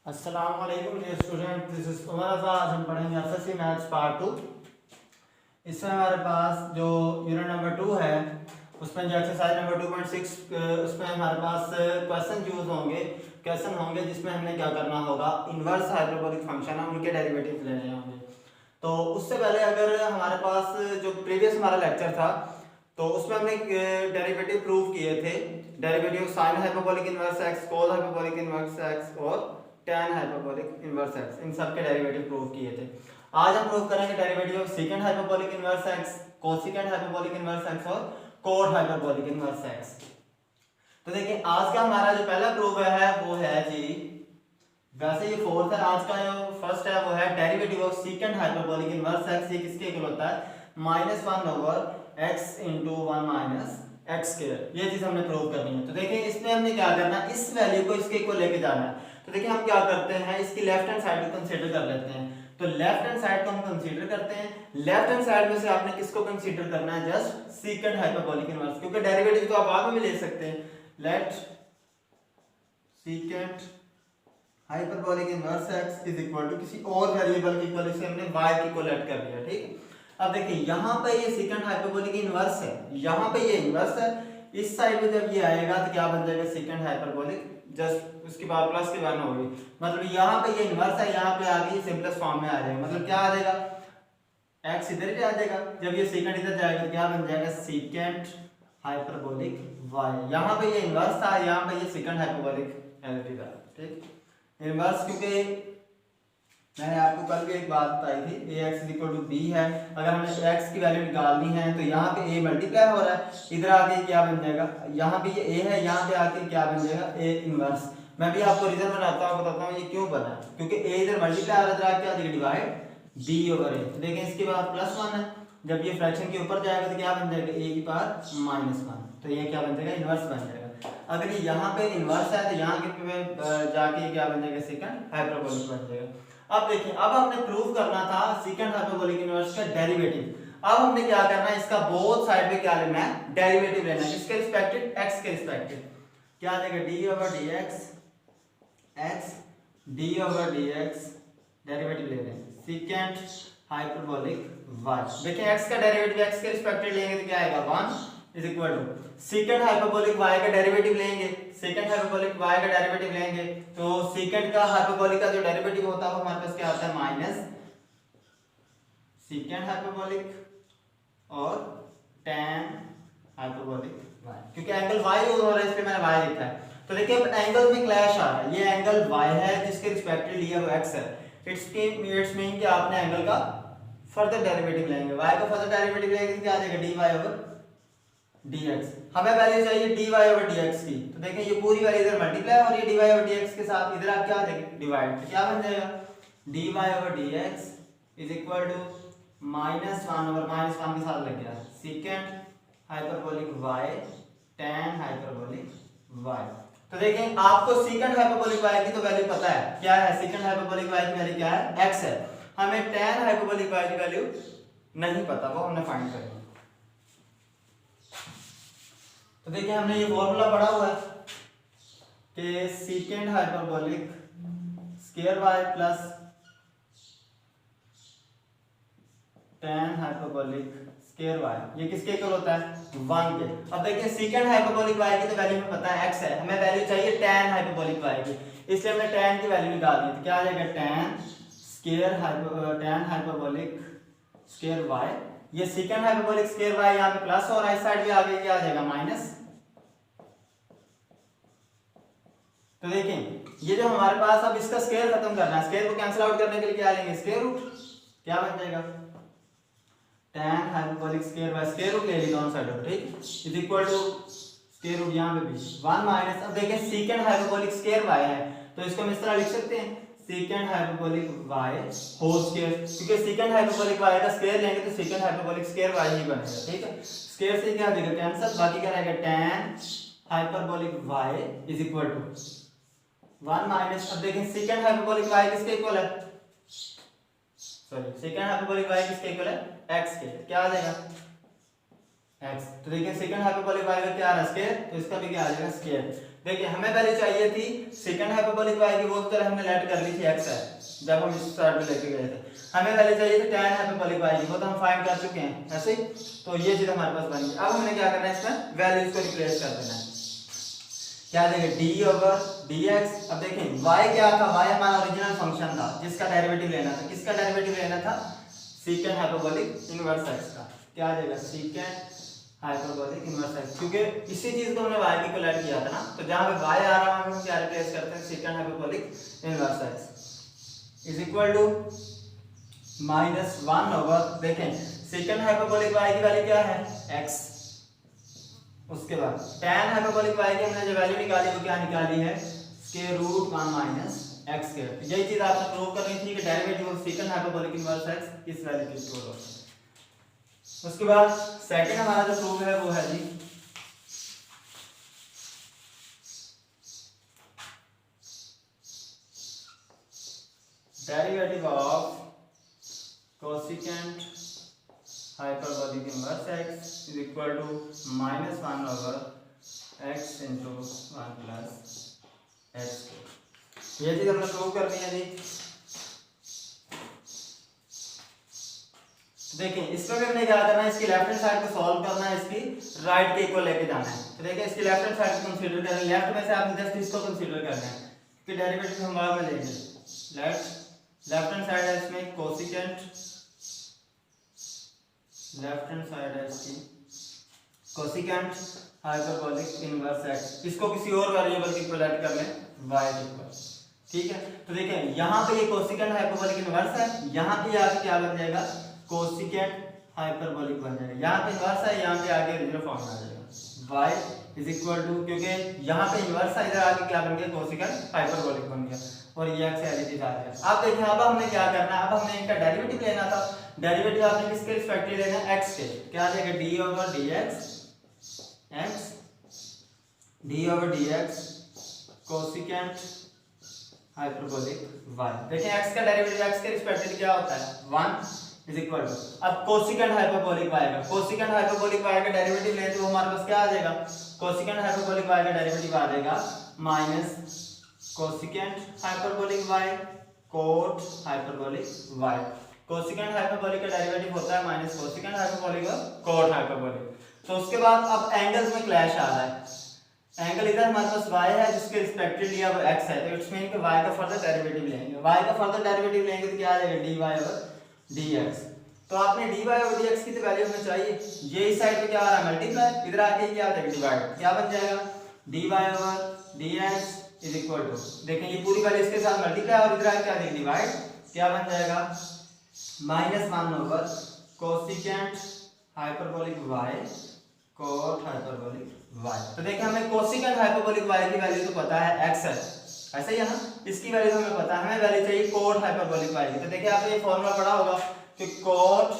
अस्सलाम वालेकुम dear student, this is Umar Raza. आज हम पढ़ेंगे एसएससी मैथ्स पार्ट 2। इसमें हमारे पास जो यूनिट नंबर 2 है उसमें जो एक्सरसाइज नंबर 2.6 उसमें हमारे पास क्वेश्चन होंगे जिसमें हमने क्या करना होगा, इन्वर्स हाइपरबोलिक फंक्शन है उनके डेरिवेटिव लेने होंगे। तो उससे पहले अगर हमारे पास जो प्रीवियस हमारा लेक्चर था तो उसमें हमने डेरिवेटिव प्रूव किए थे। Derivative sine hyperbolic inverse x, cos hyperbolic inverse x और tan हाइपरबोलिक इन्वर्स एक्स, इन सब के डेरिवेटिव प्रूव किए थे। आज हम प्रूव करेंगे derivative of second hyperbolic inverse x, cosecant hyperbolic inverse x और कोट हाइपरबोलिक इन्वर्स एक्स। तो देखिए आज का हमारा जो पहला प्रूव है वो है जी, वैसे ये फोर्थ है, आज का जो फर्स्ट है वो है derivative of second hyperbolic inverse x. ये किसके इक्वल होता है? -1/x * 1 - x square. ये चीज हमने प्रूव करनी है। तो देखिए इसमें हमने क्या करना है, इस वैल्यू को इसके इक्वल लेके जाना है। तो देखिए हम क्या करते हैं, इसकी लेफ्ट हैंड साइड को कंसीडर कर लेते हैं। तो लेफ्ट हैंड साइड को हम कंसीडर करते हैं। लेफ्ट हैंड साइड में से आपने किसको कंसीडर करना है? जस्ट सेकंड हाइपरबोलिक इन्वर्स, क्योंकि डेरिवेटिव तो आप बाद में भी ले सकते हैं। Let second hyperbolic inverse x is equal to किसी और वेरिएबल के इक्वल, इसे हमने y की इक्वलेट कर लिया। ठीक है, अब देखिए यहाँ पे ये सेकंड हाइपरबोलिक इन्वर्स है, यहाँ पे ये इन्वर्स है। इस साइड में जब ये आएगा तो क्या बन जाएगा? सेकंड हाइपरबोलिक, जस्ट उसके बाद प्लस के बाद होगी, मतलब यहाँ पे ये इन्वर्स है, यहाँ पे आगे सिंपलेस्ट फॉर्म में आ जाएगा। मतलब क्या आ जाएगा? x इधर ही आ जाएगा। जब ये सेकंड इधर जाएगा तो क्या बन जाएगा? Second hyperbolic y। यहाँ पे ये इन्वर्स था, यहाँ पे ये सेकंड हाइपरबोलिक एलटी था। ठीक, इन्वर्स क्योंकि मैंने आपको कल भी एक बात बताई थी, ax = b है। अगर हमें x की वैल्यू निकालनी है तो यहाँ पे a मल्टीप्लाई हो रहा है, इधर आके क्या बन जाएगा? यहाँ पे ये a है, यहाँ पे आके क्या बन जाएगा? a inverse. मैं भी आपको रीजन बताता हूँ ये क्यों बना है, क्योंकि a इधर मल्टीप्लाई हो रहा है, क्या आएगा? Divide b/a। तो देखें इसके बाद +1 है, जब ये फ्रैक्शन के ऊपर जाएगा तो क्या बन जाएगा? a की पावर -1। तो ये क्या बन जाएगा? इन्वर्स बन जाएगा। अगर ये यहाँ पे इन्वर्स है तो यहाँ के जाके क्या बन जाएगा? सेकंड हाइपरबोलिक बन जाएगा। अब देखिए, अब हमने प्रूव करना था सेकंड हाइपरबोलिक इन्वर्स का डेरिवेटिव। अब हमने क्या करना है, इसका बोथ साइड पे क्या लेना है? डेरिवेटिव लेना है। किसके रिस्पेक्टिव? x के रिस्पेक्टिव। क्या आ जाएगा? d/dx x d/dx डेरिवेटिव ले रहे हैं सेकंड हाइपरबोलिक y। देखिए x का डेरिवेटिव x के रिस्पेक्टिव लेंगे तो क्या आएगा? 1 is equal to second hyperbolic y का डेरिवेटिव लेंगे, सेकंड हाइपरबोलिक y का डेरिवेटिव लेंगे तो सेकंड का हाइपरबोलिक का जो डेरिवेटिव होता है वो हमारे पास क्या आता है? माइनस सेकंड हाइपरबोलिक और tan हाइपरबोलिक y, क्योंकि एंगल y यूज हो रहा है इसलिए मैंने y लिखा है। तो देखिए एंगल में क्लैश आ रहा है, ये एंगल y है जिसके रिस्पेक्टिव लिया वो x है। इट्स मीन कि आपने एंगल का फर्दर डेरिवेटिव लेंगे, y का फर्दर डेरिवेटिव लेंगे तो क्या आ जाएगा? dy/dx। हमें वैल्यू चाहिए dy/dx की। तो देखें ये पूरी वैल्यू इधर मल्टीप्लाई हो रही है dy/dx के साथ, इधर आप क्या आ जाएगा? डिवाइड। तो क्या बन जाएगा? dy/dx इज इक्वल टू -1 और -1 के साथ लग गया second hyperbolic y tan hyperbolic y। तो देखें आपको सेकंड हाइपरबोलिक y की तो वैल्यू पता है, क्या है? सेकंड हाइपरबोलिक y की वैल्यू क्या है? x है। हमें tan हाइपरबोलिक y की वैल्यू नहीं पता, वो हमने फाइंड करनी है। तो देखिए हमने ये फॉर्मूला पढ़ा हुआ है कि second hyperbolic square y plus tan hyperbolic square y, ये किसके इक्वल होता है? 1 के। अब देखिए सेकंड हाइपरबोलिक y की तो वैल्यू हमें पता है x है, हमें वैल्यू चाहिए tan हाइपरबोलिक y की, इसलिए हमने tan की वैल्यू निकाल दी। तो क्या आ जाएगा? tan hyperbolic square y। ये सेकंड हाइपरबोलिक स्क्वायर y यहाँ पे प्लस और इस साइड भी आगे क्या आ जाएगा? माइनस। तो देखें ये जो हमारे पास, अब इसका स्क्वायर खत्म करना है, स्क्वायर को कैंसिल आउट करने के लिए क्या लेंगे? Square root. क्या बन जाएगा? tan hyperbolic square by square root ले ली दोनों साइडों पे। ठीक, is equal to square root यहाँ पे भी 1 माइनस। अब देखें सेकंड हाइपरबोलिक स्क्वायर y है तो इसको हम इस तरह लिख सकते हैं second hyperbolic y whole square, क्योंकि सेकंड हाइपरबोलिक y का स्क्वायर लेंगे तो सेकंड हाइपरबोलिक स्क्वायर y ही बनेगा। ठीक है, स्क्वायर से क्या हो जाएगा? कैंसिल, बाकी क्या रहेगा? tan hyperbolic y is equal to 1 minus. अब देखें सेकंड हाइपरबोलिक y किसके इक्वल है? सॉरी, सेकंड हाइपरबोलिक y किसके इक्वल है? x के। क्या आ जाएगा? x। तो देखिए सेकंड हाइपरबोलिक y का क्या आ रहा है? स्क्वायर, तो इसका भी क्या आ जाएगा? स्क्वायर। देखिए हमें पहले चाहिए थी सेकंड हाइपरबोलिक y की, वो तो हमने लेट कर ली थी x है जब हम इस साइड में लेके गए थे। हमें पहले चाहिए थी tan हाइपरबोलिक y की, वो तो हम फाइंड कर चुके हैं ऐसे ही। तो ये चीज हमारे पास बन गई। अब हमने क्या करना है, इसमें वैल्यूज को रिप्लेस कर देना है। क्या देंगे, d/dx। अब देखें y क्या था, y हमारा ओरिजिनल फंक्शन था जिसका डेरिवेटिव लेना था। किसका डेरिवेटिव लेना था, सेकंड हाइपरबोलिक इनवर्स x का। क्या आ जाएगा, सेकंड हाइपरबोलिक इनवर्स x, क्योंकि इसी चीज को हमने y की को लेट किया था ना, तो जहां पे y आ रहा है हम क्या रिप्लेस करते हैं, second hyperbolic inverse x is equal to -1 over, देखें सेकंड हाइपरबोलिक y की वैल्यू क्या है, x। उसके बाद tan हाइपरबोलिक y की हमने जो वैल्यू निकाली वो क्या निकाली है, √1 - x स्क्वायर। यही चीज आपने प्रूव करनी थी कि derivative of second hyperbolic inverse x इस वैल्यू के इक्वल होता है। उसके बाद सेकंड हमारा जो प्रूफ है वो है जी derivative of cosecant hyperbolic inverse x is equal to -1 over x × 1 + x। ये चीज हमने प्रूव करनी है जी। देखिए इसमें भी हमने क्या करना है, इसकी लेफ्ट हैंड साइड को सॉल्व करना है, इसकी राइट के इक्वल लेके जाना है। तो देखिए इसकी लेफ्ट हैंड साइड को कंसीडर करें, लेफ्ट में से आपने जस्ट इसको कंसीडर करना है कि डेरिवेटिव हम बाद में लेंगे। लेफ्ट हैंड साइड है इसमें कोसेकेंट, लेफ्ट हैंड साइड है इसकी कोसेकेंट हाइपरबोलिक इनवर्स x। इसको किसी और वेरिएबल के इक्वल ऐड कर लें, y के इक्वल, ठीक है। तो देखिए यहाँ पे ये कोसेकेंट हाइपरबोलिक इनवर्स है, यहाँ पे आके क्या बन जाएगा, कोसेकेंट हाइपरबोलिक बन जाएगा। यहाँ पे इनवर्स है, यहाँ पे आगे ओरिजिनल फॉर्म में आ जाएगा y इज इक्वल टू, क्योंकि यहाँ पे इनवर्स है, इधर आगे क्या बन गया, कोसेकेंट हाइपरबोलिक बन गया और ये x एज इट इज आ गया। अब देखिए अब हमने क्या करना है, अब हमने इनका डेरिवेटिव लेना था। डेरिवेटिव आपने किसके रिस्पेक्टिव लेना है, x के। क्या आ जाएगा, d/dx x, d/dx cosecant hyperbolic y। देखिए x का डेरिवेटिव x के रिस्पेक्टिव क्या होता है, 1 इज इक्वल टू, अब कोसेकेंट हाइपरबोलिक y का, कोसेकेंट हाइपरबोलिक y का डेरिवेटिव लें तो हमारे पास क्या आ जाएगा, कोसेकेंट हाइपरबोलिक y का डेरिवेटिव आ जाएगा minus cosecant hyperbolic y cot hyperbolic y। Cosecant hyperbolic का डेरिवेटिव होता है माइनस कोसेकेंट हाइपरबोलिक और कोट हाइपरबोलिक। तो उसके बाद अब एंगल्स में क्लैश आ रहा है। एंगल इधर हमारे पास y है जिसके रिस्पेक्टिव लिया वो x है, तो इट्स मीन कि y का फर्दर डेरिवेटिव लेंगे। y का फर्दर डेरिवेटिव लेंगे तो क्या आ जाएगा, dy/dx। तो आपने dy/dx की तो वैल्यू हमें चाहिए, ये इस साइड पे क्या आ रहा है, मल्टीप्लाई, इधर आके क्या आ जाएगा, डिवाइड। क्या बन जाएगा, dy/dx इज इक्वल टू, देखें ये पूरी वैल्यू इसके साथ मल्टीप्लाई और इधर आके क्या आ जाएगा, डिवाइड। क्या बन जाएगा, -1 over cosecant hyperbolic y cot hyperbolic y। तो देखिए हमें कोसेकेंट हाइपरबोलिक y की वैल्यू तो पता है x है, ऐसे ही है ना, इसकी वैल्यू हमें पता है, हमें वैल्यू चाहिए कोट हाइपरबोलिक y की। तो देखिए आपने ये फार्मूला पढ़ा होगा कि cot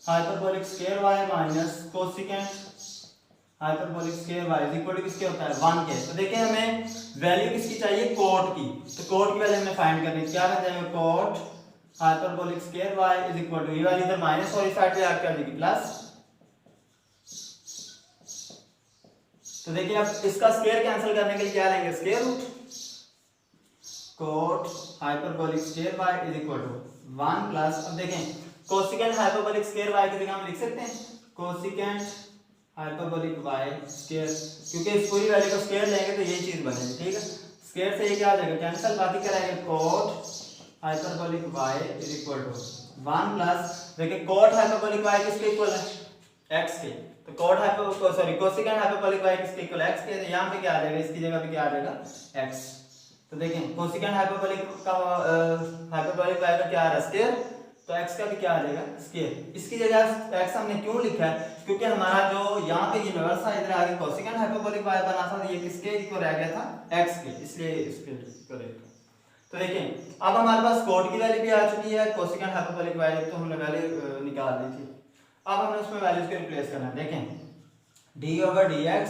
hyperbolic square y minus cosecant hyperbolic square y is equal to किसके होता है, 1 के। तो देखिए हमें वैल्यू किसकी चाहिए, कोट की। तो कोट की वैल्यू हमें फाइंड करनी है। क्या बन जाएगा, cot hyperbolic square y is equal to, ये वाली इधर माइनस और इस साइड पे आके आ जाएगी प्लस। तो देखिए अब इसका स्क्वायर कैंसिल करने के लिए क्या लेंगे, square root. Cot hyperbolic square y is equal to 1 plus, अब देखें कोसेकेंट हाइपरबोलिक स्क्वायर y की जगह हम लिख सकते हैं कोसेकेंट हाइपरबोलिक y स्क्वायर, क्योंकि इस पूरी वैल्यू को स्क्वायर लेंगे तो ये चीज बनेगी, ठीक है। स्क्वायर से ये क्या आ जाएगा, कैंसिल, बाकी क्या रहेगा, cot hyperbolic y is equal to 1 plus, देखिए कोट हाइपरबोलिक y किसके इक्वल है, x के। तो कोट कोसेकेंट हाइपरबोलिक y किसके इक्वल है, x के। तो यहाँ पे क्या आ जाएगा, इसकी जगह पे क्या आ जाएगा, x। तो देखें कोसेकेंट हाइपरबोलिक का हाइपरबोलिक y का क्या आ रहा है, स्क्वायर, तो x का भी क्या आ जाएगा, स्क्वायर। इसकी जगह x हमने क्यों लिखा है, क्योंकि हमारा जो यहाँ पे इनवर्स था, इधर आगे कोसेकेंट हाइपरबोलिक y बना था, ये किसके इक्वल रह गया था, x के, इसलिए इसके इक्वल है। तो देखें अब हमारे पास कोट की वैल्यू भी आ चुकी है, कोसेकेंट हाइपरबोलिक वैल्यू तो हमने वैल्यू निकाल दी थी। अब हमने उसमें वैल्यूज को रिप्लेस करना है। देखें d/dx,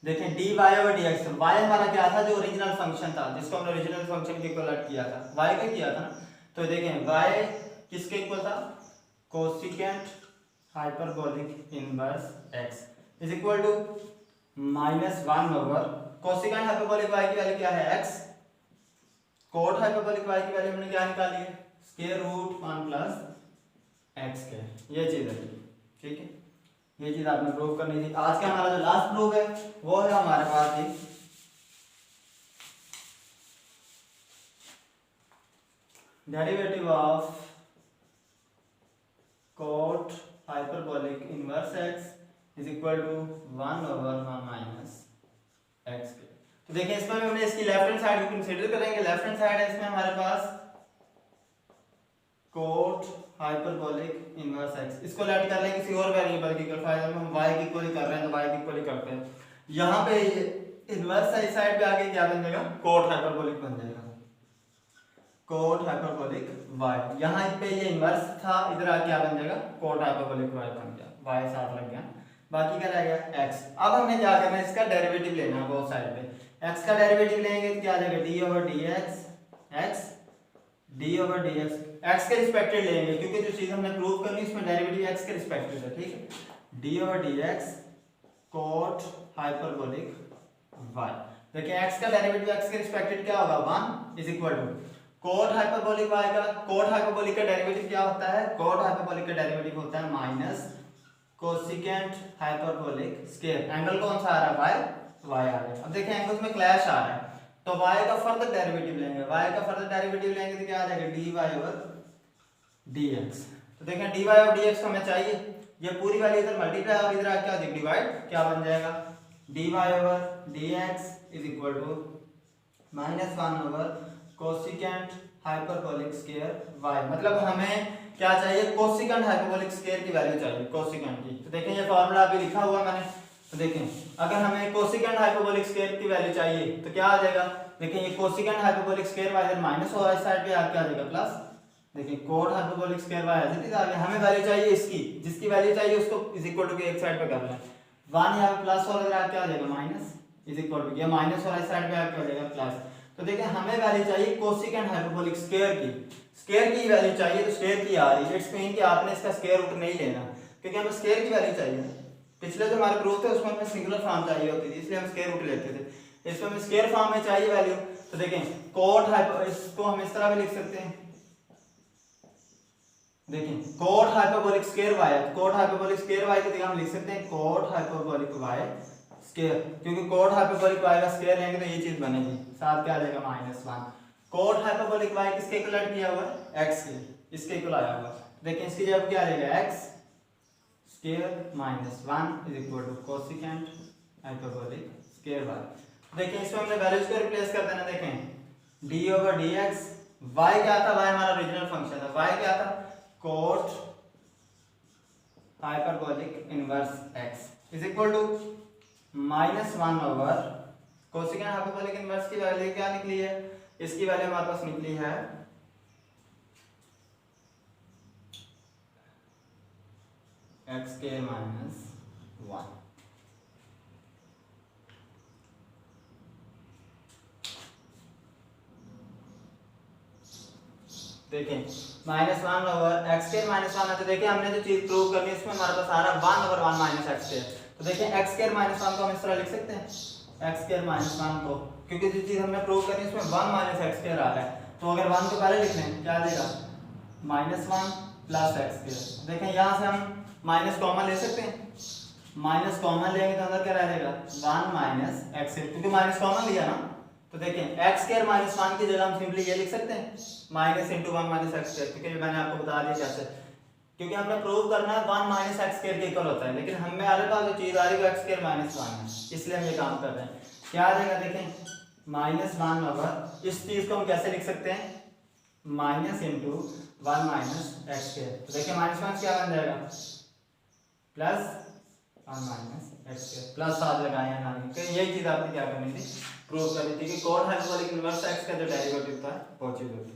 देखें dy/dx, y हमारा क्या था, जो ओरिजिनल फंक्शन था, जिसको हमने ओरिजिनल फंक्शन के इक्वल किया था, y का किया था ना। तो देखें y किसके इक्वल था, cosecant hyperbolic inverse x is equal to -1 over cosecant hyperbolic y की वैल्यू क्या है x, कोट हाइपरबोलिक y की वैल्यू हमने क्या निकाली है स्क्वायर रूट 1 प्लस x के, ये चीज है ठीक है, ये चीज आपने प्रूव करनी थी। आज का हमारा जो लास्ट प्रूव है वो है हमारे पास ही derivative of coth hyperbolic inverse x is equal to 1 over 1 minus x के। तो देखिए इसमें हमने इसकी लेफ्ट हैंड साइड कंसीडर करेंगे, लेफ्ट हैंड साइड है इसमें हमारे पास कोट हाइपरबोलिक इनवर्स x, इसको लेट कर लें किसी और वेरिएबल की, कर फायदा में हम y की इक्वल कर रहे हैं तो y की इक्वल करते हैं। यहाँ पे इनवर्स है, इस साइड पे आके क्या बन जाएगा कोट हाइपरबोलिक बन जाएगा, कोट हाइपरबोलिक y, यहाँ पे ये इनवर्स था, इधर आके क्या बन जाएगा कोट हाइपरबोलिक y बन गया, y साथ लग गया, बाकी क्या रहेगा x। अब हमने क्या करना है इसका डेरिवेटिव लेना है बोथ साइड पे, x का डेरिवेटिव लेंगे तो क्या आ जाएगा d over dx x d over dx, x के रिस्पेक्टेड लेंगे क्योंकि जो चीज हमने प्रूव करनी है उसमें डेरिवेटिव x के रिस्पेक्टेड है, ठीक है, d over dx cot hyperbolic y। देखिए x का डेरिवेटिव x के रिस्पेक्टेड क्या होगा 1 is equal to cot hyperbolic y का, कोट हाइपरबोलिक का डेरिवेटिव क्या होता है, कोट हाइपरबोलिक का डेरिवेटिव होता है minus cosecant hyperbolic square, angle कौन सा आ रहा है y आ रहा है। अब देखिए एंगल्स में क्लैश आ रहा है तो y का फर्दर डेरिवेटिव लेंगे, y का फर्दर डेरिवेटिव लेंगे तो क्या आ जाएगा dy ओवर dx। तो देखें dy ओवर dx हमें चाहिए, ये पूरी वाली इधर मल्टीप्लाई और इधर क्या हो डिवाइड, क्या बन जाएगा dy over dx is equal to -1 over cosecant hyperbolic square y। मतलब हमें क्या चाहिए कोसिकेंट हाइपरबोलिक स्क्वायर की वैल्यू चाहिए कोसिकेंट की। तो देखें ये फार्मूला अभी लिखा हुआ मैंने, तो देखें अगर हमें कोसिकेंट हाइपरबोलिक स्क्वायर की वैल्यू चाहिए तो क्या आ जाएगा, देखिए ये कोसिकेंट हाइपरबोलिक स्क्वायर y इधर माइनस हो रहा है, इस साइड पे आ क्या आ जाएगा प्लस, देखिए coat hyperbolic square y is आ गया, हमें वैल्यू चाहिए इसकी, जिसकी वैल्यू चाहिए उसको इज इक्वल टू के एक साइड पे कर लें, 1 यहां पे प्लस और इधर आ क्या आ जाएगा माइनस इज इक्वल टू, ये माइनस और इस साइड पे आ क्या आ जाएगा प्लस। तो देखिए हमें वैल्यू चाहिए कोसिकेंट हाइपरबोलिक स्क्वायर की, स्क्वायर की वैल्यू चाहिए तो स्क्वायर की आ रही है, इट्स मीन कि आपने इसका स्क्वायर रूट नहीं लेना क्योंकि हमें स्क्वायर की वैल्यू चाहिए। पिछले जो हमारे प्रूफ थे उसमें हमें सिंगुलर फॉर्म चाहिए होती थी इसलिए हम स्क्वायर रूट लेते थे, इसमें हमें स्क्वायर फॉर्म में चाहिए वैल्यू। तो देखें कोट हाइपर, इसको हम इस तरह भी लिख सकते हैं, देखें cot hyperbolic square y, cot hyperbolic square y की जगह हम लिख सकते हैं कोट हाइपरबोलिक y स्क्वायर, क्योंकि कोट हाइपरबोलिक y का स्क्वायर लेंगे तो ये चीज बनेगी, साथ क्या आ जाएगा -1। कोट हाइपरबोलिक y किसके इक्वल किया हुआ है x के, इसके इक्वल आया हुआ, देखिए इसकी जगह क्या आ जाएगा x square -1 is equal to cosecant hyperbolic square y। देखिए इसमें हमने वैल्यूज को रिप्लेस कर देना, देखें d ओवर dx, y क्या था, y हमारा ओरिजिनल फंक्शन था, y क्या था cot hyperbolic inverse x is equal to -1 over cosecant hyperbolic inverse की वैल्यू क्या निकली है, इसकी वैल्यू हमारे पास निकली है x के -1। देखें -1 ओवर x के -1 है, तो देखिए हमने जो चीज प्रूव करनी है उसमें हमारे पास आ रहा है 1 ओवर 1 माइनस x के, तो देखिए x के -1 को हम इस तरह लिख सकते हैं, x के -1 को, क्योंकि जो चीज हमने प्रूव करनी है उसमें 1 माइनस x के आ रहा है, तो अगर 1 को पहले लिख लें क्या आ जाएगा -1 प्लस x के। देखें यहाँ से हम माइनस कॉमन ले सकते हैं, माइनस कॉमन लेंगे तो अंदर क्या रह जाएगा 1 माइनस x, क्योंकि माइनस कॉमन लिया ना, तो देखें x स्क्वायर -1 की जगह हम सिंपली ये लिख सकते हैं minus into 1 minus x square, क्योंकि मैंने आपको बता दिया कैसे, क्योंकि हमने प्रूव करना है 1 माइनस x स्क्वायर के इक्वल होता है, लेकिन हमें हमारे पास जो चीज आ रही है x स्क्वायर -1 है, इसलिए हम ये काम कर रहे हैं। क्या आ जाएगा देखें -1 ओवर, इस चीज को हम कैसे लिख सकते हैं minus into 1 minus x square, तो देखिए -1 क्या बन जाएगा plus 1 minus x square, plus साथ लगाए हैं ना, तो यही चीज आपने क्या करनी थी प्रूव करनी थी कि कोट हाइपरबोलिक इनवर्स x का जो डेरिवेटिव था वो चीज होती।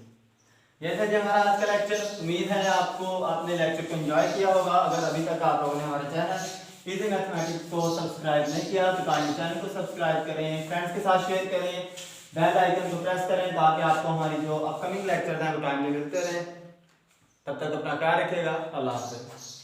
ये था जो हमारा आज का लेक्चर, उम्मीद है आपको आपने लेक्चर को एंजॉय किया होगा। अगर अभी तक आप लोगों ने हमारे चैनल इजी मैथमेटिक्स को सब्सक्राइब नहीं किया तो काइंडली चैनल को सब्सक्राइब करें, फ्रेंड्स के साथ शेयर करें, बेल आइकन को प्रेस करें ताकि आपको हमारी जो अपकमिंग लेक्चर हैं वो टाइमली मिलते रहे। तब तक अपना ख्याल रखिएगा, अल्लाह हाफ़िज़।